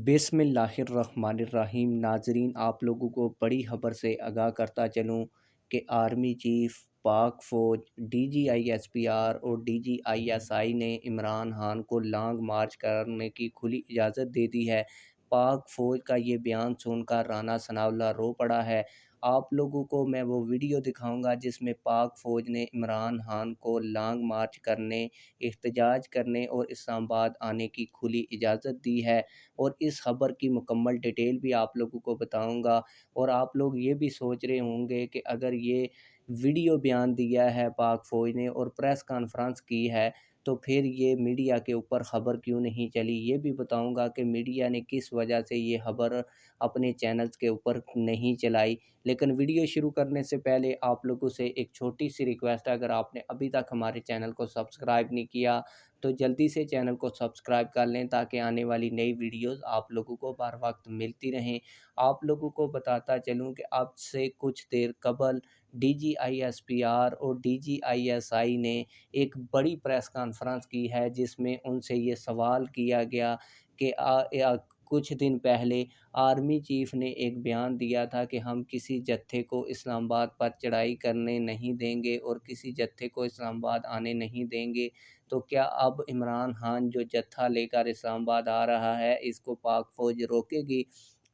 बिस्मिल्लाहिर्रहमानिर्रहीम। नाजरीन, आप लोगों को बड़ी खबर से आगाह करता चलूँ कि आर्मी चीफ, पाक फ़ौज, DGISPR और DGISI ने इमरान खान को लॉन्ग मार्च करने की खुली इजाज़त दे दी है। पाक फ़ौज का ये बयान सुनकर राना सनाउल्लाह रो पड़ा है। आप लोगों को मैं वो वीडियो दिखाऊंगा जिसमें पाक फ़ौज ने इमरान खान को लॉन्ग मार्च करने, एहतजाज करने और इस्लामाबाद आने की खुली इजाज़त दी है। और इस खबर की मुकम्मल डिटेल भी आप लोगों को बताऊंगा। और आप लोग ये भी सोच रहे होंगे कि अगर ये वीडियो बयान दिया है पाक फ़ौज ने और प्रेस कॉन्फ्रेंस की है तो फिर ये मीडिया के ऊपर ख़बर क्यों नहीं चली। ये भी बताऊंगा कि मीडिया ने किस वजह से ये खबर अपने चैनल्स के ऊपर नहीं चलाई। लेकिन वीडियो शुरू करने से पहले आप लोगों से एक छोटी सी रिक्वेस्ट है, अगर आपने अभी तक हमारे चैनल को सब्सक्राइब नहीं किया तो जल्दी से चैनल को सब्सक्राइब कर लें ताकि आने वाली नई वीडियोस आप लोगों को बर वक्त मिलती रहें। आप लोगों को बताता चलूं कि अब से कुछ देर कबल DGISPR और DGISI ने एक बड़ी प्रेस कॉन्फ्रेंस की है जिसमें उनसे ये सवाल किया गया कि कुछ दिन पहले आर्मी चीफ ने एक बयान दिया था कि हम किसी जत्थे को इस्लामाबाद पर चढ़ाई करने नहीं देंगे और किसी जत्थे को इस्लामाबाद आने नहीं देंगे। तो क्या अब इमरान खान जो जत्था लेकर इस्लामाबाद आ रहा है इसको पाक फ़ौज रोकेगी?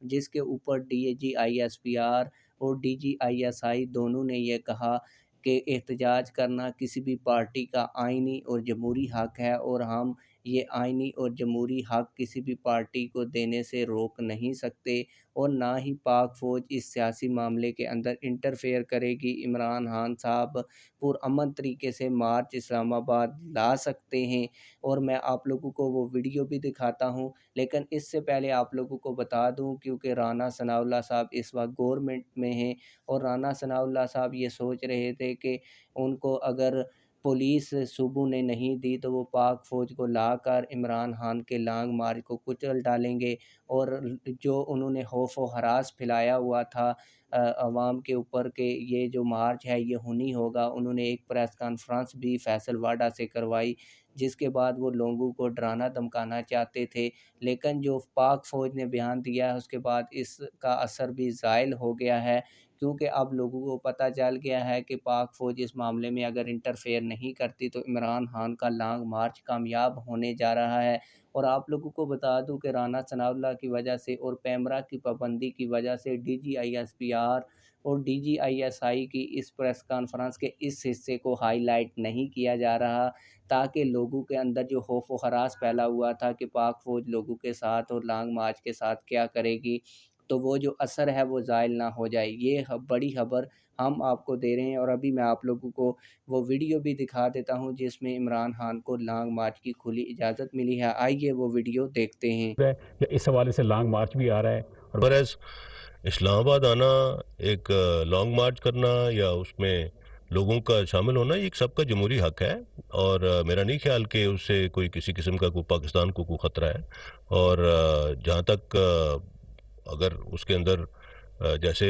जिसके ऊपर DGISPR और DGISI दोनों ने यह कहा कि एहतजाज करना किसी भी पार्टी का आइनी और जमहूरी हक़ है और हम ये आइनी और जमहूरी हक़ किसी भी पार्टी को देने से रोक नहीं सकते और ना ही पाक फ़ौज इस सियासी मामले के अंदर इंटरफेयर करेगी। इमरान खान साहब पुरअमन तरीके से मार्च इस्लामाबाद ला सकते हैं और मैं आप लोगों को वो वीडियो भी दिखाता हूँ। लेकिन इससे पहले आप लोगों को बता दूँ, क्योंकि राना सनाउल्लाह साहब इस वक्त गवर्नमेंट में हैं और राना सनाउल्लाह साहब ये सोच रहे थे कि उनको अगर पुलिस सुबह ने नहीं दी तो वो पाक फ़ौज को लाकर इमरान खान के लॉन्ग मार्च को कुचल डालेंगे। और जो उन्होंने खौफ व हरास फैलाया हुआ था अवाम के ऊपर कि ये जो मार्च है ये हुनी होगा, उन्होंने एक प्रेस कॉन्फ्रेंस भी फैसलवाड़ा से करवाई जिसके बाद वो लोगों को डराना धमकाना चाहते थे। लेकिन जो पाक फ़ौज ने बयान दिया है उसके बाद इसका असर भी ज़ाइल हो गया है, क्योंकि अब लोगों को पता चल गया है कि पाक फ़ौज इस मामले में अगर इंटरफेयर नहीं करती तो इमरान खान का लॉन्ग मार्च कामयाब होने जा रहा है। और आप लोगों को बता दूं कि राना सनाउल्लाह की वजह से और पैमरा की पाबंदी की वजह से DGISPR और DGISI की इस प्रेस कॉन्फ्रेंस के इस हिस्से को हाईलाइट नहीं किया जा रहा, ताकि लोगों के अंदर जो खौफ व हरास फैला हुआ था कि पाक फ़ौज लोगों के साथ और लॉन्ग मार्च के साथ क्या करेगी, तो वो जो असर है वो ज़ाइल ना हो जाए। ये बड़ी खबर हम आपको दे रहे हैं। और अभी मैं आप लोगों को वो वीडियो भी दिखा देता हूं जिसमें इमरान खान को लॉन्ग मार्च की खुली इजाज़त मिली है। आइए वो वीडियो देखते हैं। या इस हवाले से लॉन्ग मार्च भी आ रहा है और बरस इस्लामाबाद आना, एक लॉन्ग मार्च करना या उसमें लोगों का शामिल होना, ये एक सबका जमहूरी हक है। और मेरा नहीं ख्याल कि उससे कोई किसी किस्म का कोई पाकिस्तान को कोई ख़तरा है। और जहाँ तक अगर उसके अंदर जैसे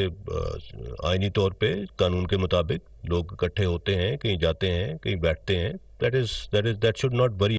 आइनी तौर पे कानून के मुताबिक लोग इकट्ठे होते हैं, कहीं जाते हैं, कहीं बैठते हैं, दैट शुड नॉट वरी।